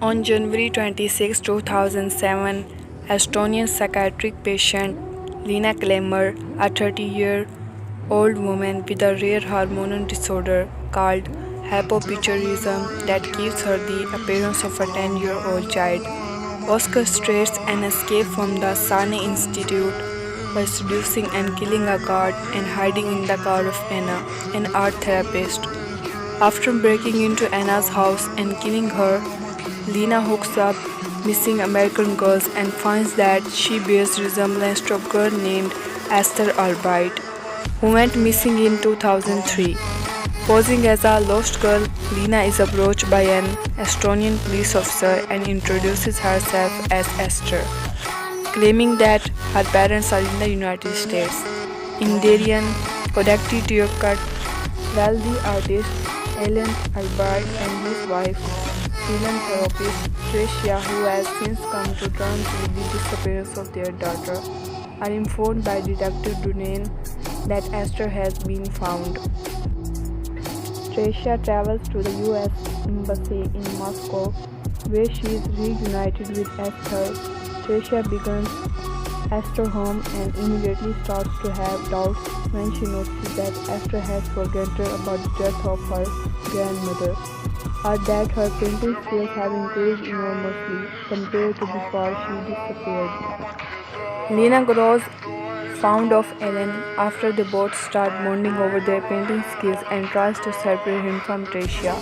On January 26, 2007, Estonian psychiatric patient Leena Klemmer, a 30-year-old woman with a rare hormonal disorder called hypopituitarism that gives her the appearance of a 10-year-old child, orchestrates an escape from the Sane Institute by seducing and killing a guard and hiding in the car of Anna, an art therapist. After breaking into Anna's house and killing her, Leena hooks up missing American girls and finds that she bears resemblance to a girl named Esther Albright, who went missing in 2003. Posing as a lost girl, Leena is approached by an Estonian police officer and introduces herself as Esther, claiming that her parents are in the United States. In Darien, Connecticut, wealthy artist Alan Albright and his wife, philanthropist Tricia, who has since come to terms with the disappearance of their daughter, are informed by Detective Dunain that Esther has been found. Tricia travels to the U.S. Embassy in Moscow, where she is reunited with Esther. Tricia begins Esther home and immediately starts to have doubts when she notices that Esther has forgotten about the death of her grandmother, or that her painting skills have increased enormously compared to before she disappeared. Leena grows fond of Ellen after they both start bonding over their painting skills and tries to separate him from Tricia.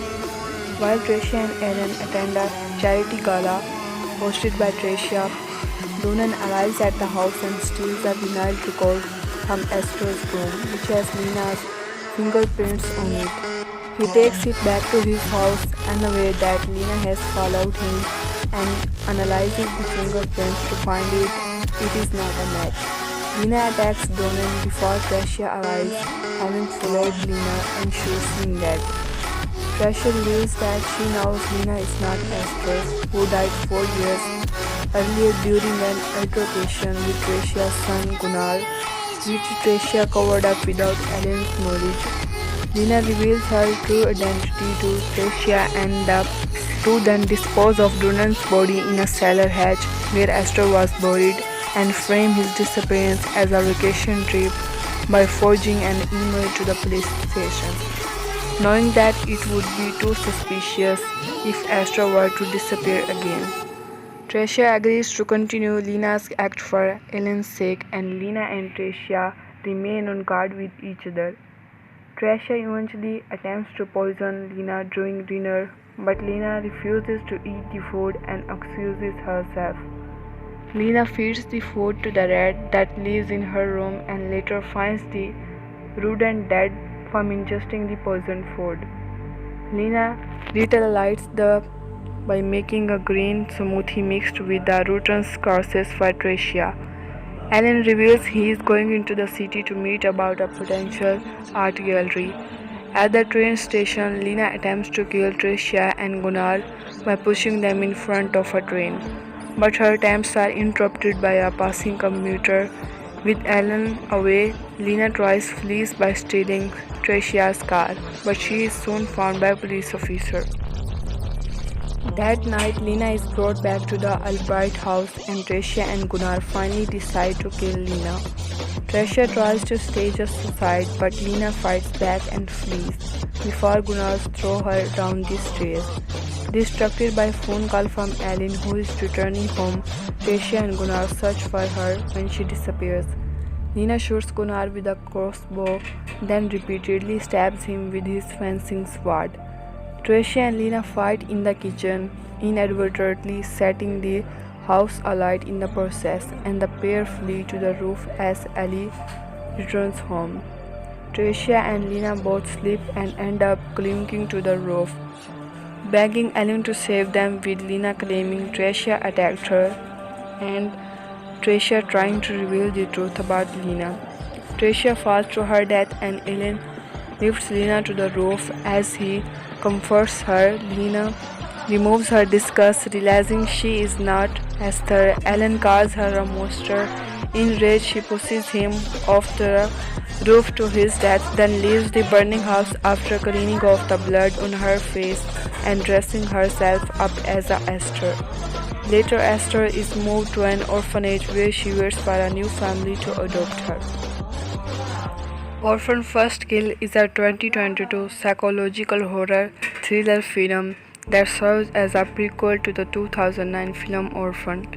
While Tricia and Ellen attend a charity gala hosted by Tricia, Dunan arrives at the house and steals a vinyl record from Esther's room, which has Leena's fingerprints on it. He takes it back to his house, unaware that Leena has followed him, and analyzes the fingerprints to find it is not a match. Leena attacks Donan before Tricia arrives, having followed Leena and shoots him dead. Tricia reveals that she knows Leena is not Esther, who died 4 years earlier during an altercation with Tricia's son Gunnar, which Tricia covered up without Ellen's knowledge. Leena reveals her true identity to Tricia and the two then dispose of Dunan's body in a cellar hatch where Esther was buried and frame his disappearance as a vacation trip by forging an email to the police station, knowing that it would be too suspicious if Esther were to disappear again. Tricia agrees to continue Leena's act for Ellen's sake, and Leena and Tricia remain on guard with each other. Tricia eventually attempts to poison Leena during dinner, but Leena refuses to eat the food and excuses herself. Leena feeds the food to the rat that lives in her room and later finds the rodent dead from ingesting the poisoned food. Leena retaliates by making a green smoothie mixed with the rodent's corpses for Tricia. Alan reveals he is going into the city to meet about a potential art gallery. At the train station, Leena attempts to kill Tricia and Gunnar by pushing them in front of a train, but her attempts are interrupted by a passing commuter. With Alan away, Leena flees by stealing Tricia's car, but she is soon found by a police officer. That night, Leena is brought back to the Albright house and Tricia and Gunnar finally decide to kill Leena. Tricia tries to stage a suicide, but Leena fights back and flees before Gunnar throws her down the stairs. Distracted by a phone call from Alan, who is returning home, Tricia and Gunnar search for her when she disappears. Leena shoots Gunnar with a crossbow, then repeatedly stabs him with his fencing sword. Tricia and Leena fight in the kitchen, inadvertently setting the house alight in the process, and the pair flee to the roof as Ellie returns home. Tricia and Leena both slip and end up clinging to the roof, begging Ellen to save them, with Leena claiming Tricia attacked her and Tricia trying to reveal the truth about Leena. Tricia falls to her death and Ellen lifts Leena to the roof. As he comforts her, Leena removes her disguise, realizing she is not Esther. Ellen calls her a monster. Enraged, she pushes him off the roof to his death, then leaves the burning house after cleaning off the blood on her face and dressing herself up as a Esther. Later, Esther is moved to an orphanage where she waits for a new family to adopt her. Orphanfirstkill is a 2022 psychological horror thriller film that serves as a prequel to the 2009 film Orphan.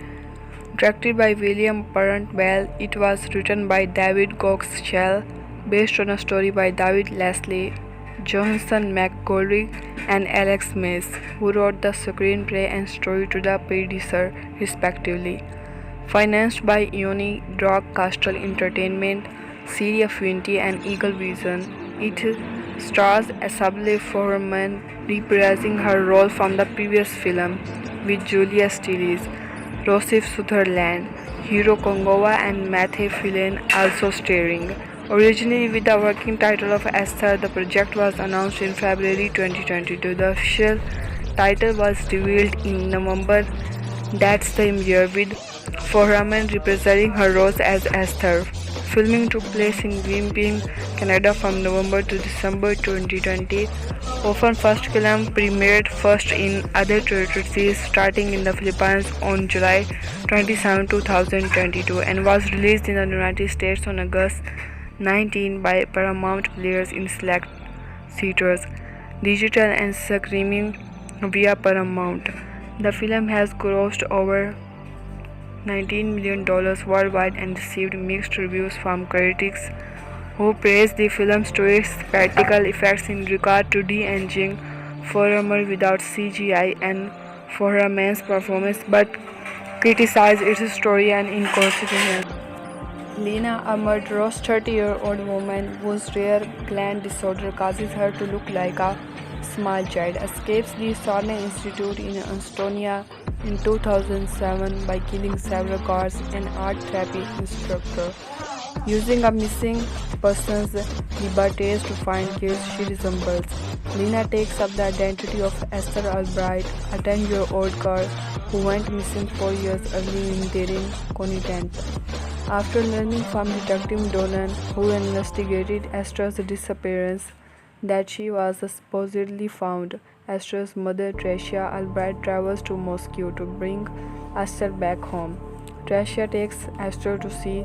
Directed by William Parent Bell, it was written by David Goxshall, based on a story by David Leslie, Johansson McGoldrick, and Alex Mays, who wrote the screenplay and story to the producer, respectively. Financed by Ioni Drog Castle Entertainment, Syria Fuente, and Eagle Vision, it stars Asable Foreman reprising her role from the previous film, with Julia Stiles, Rosif Sutherland, Hiro Kongowa, and Matthew Fillion also starring. Originally with the working title of Esther, the project was announced in February 2022. The official title was revealed in November that same year, with Foreman reprising her role as Esther. Filming took place in Winnipeg, Canada from November to December 2020. Orphanfirstkill premiered first in other territories starting in the Philippines on July 27, 2022 and was released in the United States on August 19 by Paramount Players in select theaters, digital and streaming via Paramount. The film has grossed over $19 million worldwide and received mixed reviews from critics, who praised the film's its practical effects in regard to de-aging Foreman without CGI and Foreman's performance, but criticized its story and inconsistency. Leena, a murderous 30-year-old woman whose rare gland disorder causes her to look like a small child, escapes the Sarne Institute in Estonia in 2007 by killing several guards and art therapy instructor. Using a missing persons database to find kids she resembles, Leena takes up the identity of Esther Albright, a 10-year-old girl who went missing 4 years early in Derin, Content. After learning from Detective Dolan, who investigated Esther's disappearance, that she was supposedly found, Esther's mother, Tricia Albright, travels to Moscow to bring Esther back home. Tricia takes Esther to see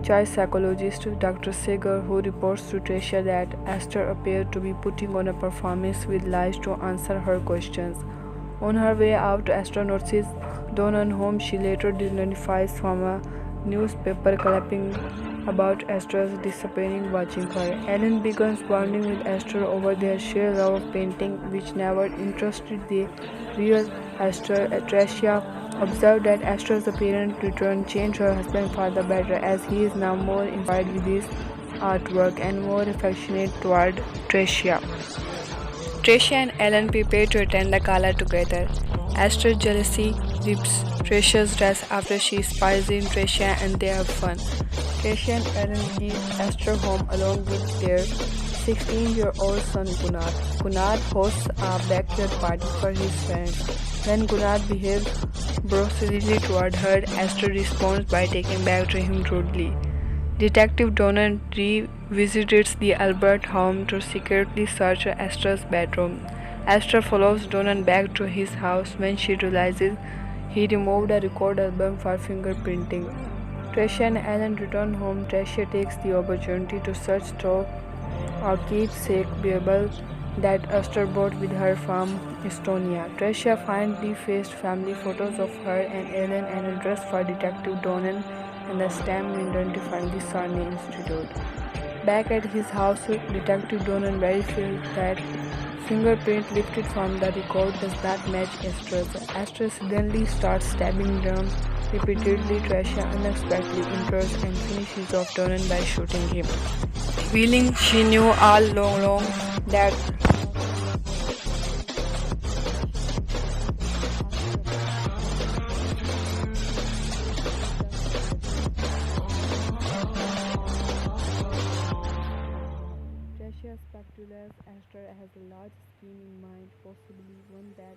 child psychologist Dr. Seger, who reports to Tricia that Esther appeared to be putting on a performance with lies to answer her questions. On her way out, Esther notices Donan, whom she later identifies from a newspaper clipping about Esther's disappearing, watching her. Ellen begins bonding with Esther over their shared love of painting, which never interested the real Esther. Tricia observed that Esther's apparent return changed her husband for the better, as he is now more inspired with his artwork and more affectionate toward Tricia. Tricia and Ellen prepare to attend the gala together. Esther's jealousy rips Tricia's dress after she spies in Tricia and they have fun. Tricia and Ellen leave Esther home along with their 16-year-old son Gunnar. Gunnar hosts a backyard party for his friends. When Gunnar behaves brusquely toward her, Esther responds by taking back to him rudely. Detective Donan revisits the Albert home to secretly search Esther's bedroom. Esther follows Donan back to his house when she realizes he removed a record album for fingerprinting. Tricia and Ellen return home. Tricia takes the opportunity to search through a keepsake Bible that Esther brought with her from Estonia. Tricia finds defaced family photos of her and Ellen and a dress for Detective Donan and a stamp identifying the Sarni Institute. Back at his house, Detective Donan verifies that fingerprint lifted from the record does not match Esther's. Esther suddenly starts stabbing them repeatedly. Tricia unexpectedly enters and finishes off Donan by shooting him, revealing she knew all along that Tricia speculates Esther has a large scheme in mind, possibly one that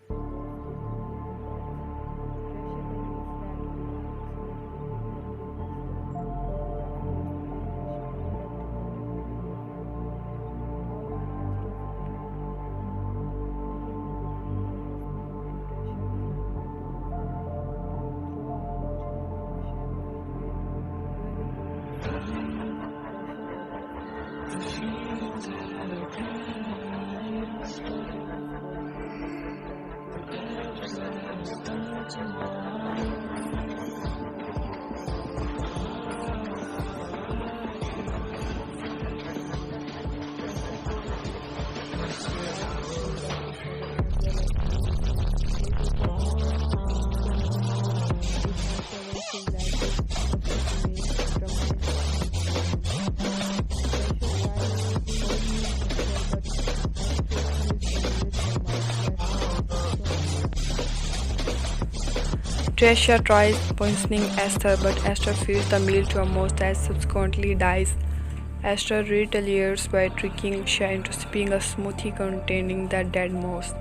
Tricia tries poisoning Esther, but Esther feeds the meal to a mouse that subsequently dies. Esther retaliates by tricking Tricia into sipping a smoothie containing the dead mouse.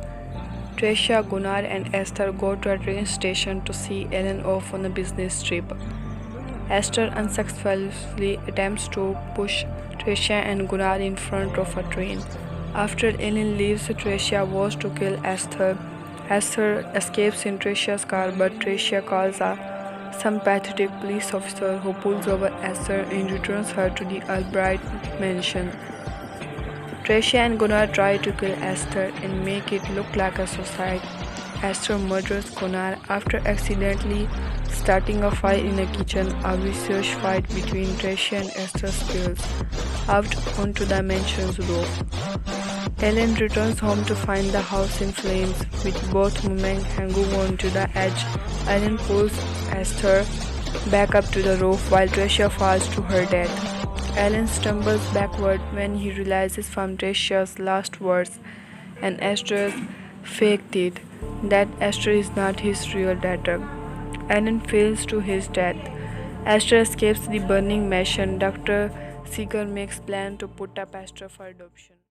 Tricia, Gunnar, and Esther go to a train station to see Ellen off on a business trip. Esther unsuccessfully attempts to push Tricia and Gunnar in front of a train. After Ellen leaves, Tricia vows to kill Esther. Esther escapes in Tricia's car, but Tricia calls a sympathetic police officer who pulls over Esther and returns her to the Albright mansion. Tricia and Gunnar try to kill Esther and make it look like a suicide. Esther murders Gunnar after accidentally starting a fire in a kitchen. A vicious fight between Tricia and Esther spills out onto the mansion's roof. Ellen returns home to find the house in flames, with both women hanging onto the edge. Ellen pulls Esther back up to the roof while Tricia falls to her death. Ellen stumbles backward when he realizes from Tricia's last words and Esther's fake teeth that Esther is not his real daughter. Ellen falls to his death. Esther escapes the burning mansion. Dr. Seeger makes plans to put up Esther for adoption.